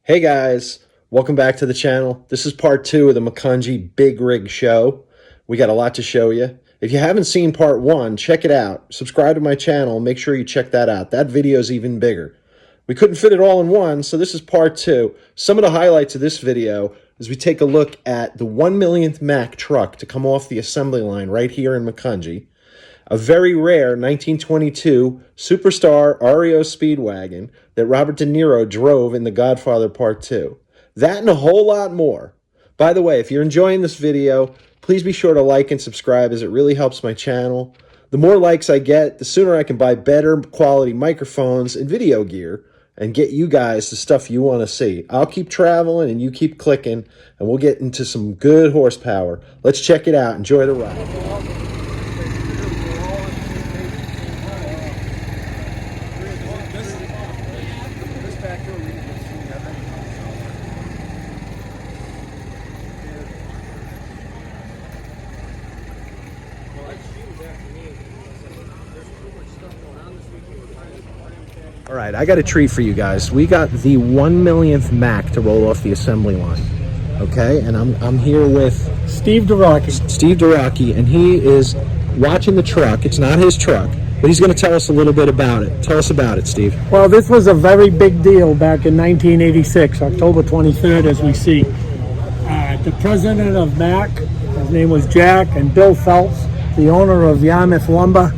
Hey guys, welcome back to the channel. This is part 2 of the McCungy Big Rig Show. We got a lot to show you. If you haven't seen part 1, check it out. Subscribe to my channel. Make sure you check that out. That video is even bigger. We couldn't fit it all in one, so this is part 2. Some of the highlights of this video is we take a look at the 1 millionth Mack truck to come off the assembly line right here in McCungy. A very rare 1922 Superstar Rio Speedwagon that Robert De Niro drove in The Godfather Part 2. That and a whole lot more. By the way, if you're enjoying this video, please be sure to like and subscribe as it really helps my channel. The more likes I get, the sooner I can buy better quality microphones and video gear and get you guys the stuff you want to see. I'll keep traveling and you keep clicking and we'll get into some good horsepower. Let's check it out. Enjoy the ride. All right, I got a treat for you guys. We got the 1 millionth Mack to roll off the assembly line. Okay, and I'm here with Steve Duraki, and he is watching the truck. It's not his truck, but he's going to tell us a little bit about it. Tell us about it, Steve. Well, this was a very big deal back in 1986, October 23rd, as we see. The president of Mack, his name was Jack, and Bill Phelps, the owner of Yarmouth Lumber.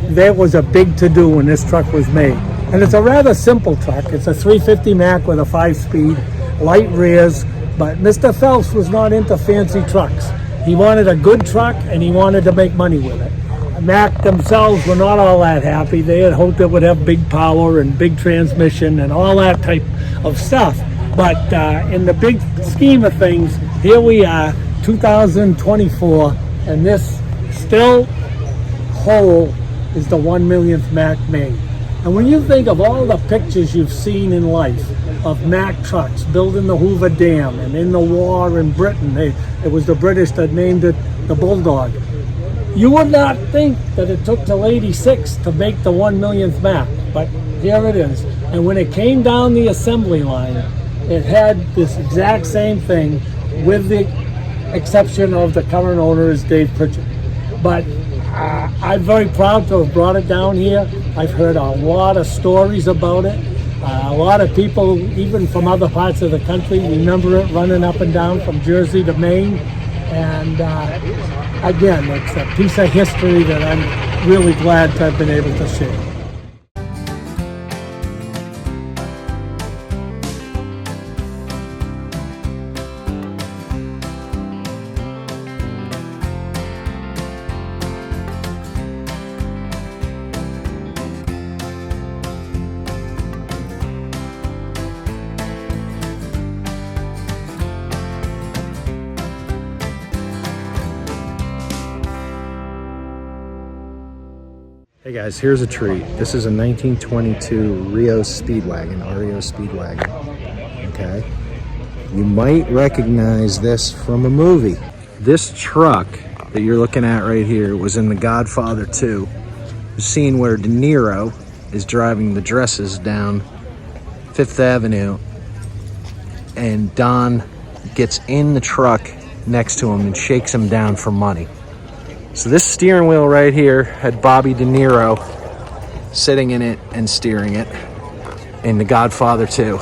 There was a big to-do when this truck was made. And it's a rather simple truck. It's a 350 Mack with a 5-speed, light rears, but Mr. Phelps was not into fancy trucks. He wanted a good truck and he wanted to make money with it. Mack themselves were not all that happy. They had hoped it would have big power and big transmission and all that type of stuff. But in the big scheme of things, here we are, 2024, and this still whole is the 1 millionth Mack made. And when you think of all the pictures you've seen in life of Mack trucks building the Hoover Dam and in the war in Britain, it was the British that named it the Bulldog. You would not think that it took till 86 to make the 1 millionth Mack, but here it is. And when it came down the assembly line, it had this exact same thing with the exception of the current owner is Dave Pritchett. But I'm very proud to have brought it down here. I've heard a lot of stories about it. A lot of people, even from other parts of the country, remember it running up and down from Jersey to Maine. And again, it's a piece of history that I'm really glad to have been able to share. Hey guys, here's a treat. This is a 1922 Rio Speedwagon, Rio Speedwagon. Okay, you might recognize this from a movie. This truck that you're looking at right here was in The Godfather 2. The scene where De Niro is driving the dresses down Fifth Avenue, and Don gets in the truck next to him and shakes him down for money. So this steering wheel right here had Bobby De Niro sitting in it and steering it in The Godfather 2.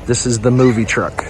This is the movie truck.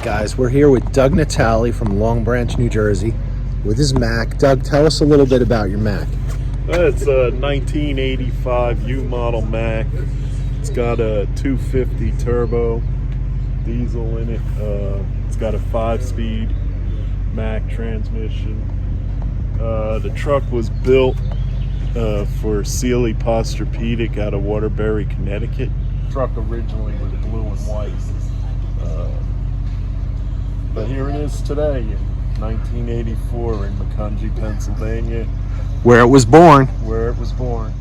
guys, we're here with Doug Natale from Long Branch, New Jersey, with his Mack. Doug, tell us a little bit about your Mack. It's a 1985 U-model Mack. It's got a 250 turbo diesel in it. It's got a 5-speed Mack transmission. The truck was built for Sealy Posturepedic out of Waterbury, Connecticut. The truck originally was blue and white. But here it is today in 1984 in Macungie, Pennsylvania. Where it was born. Where it was born.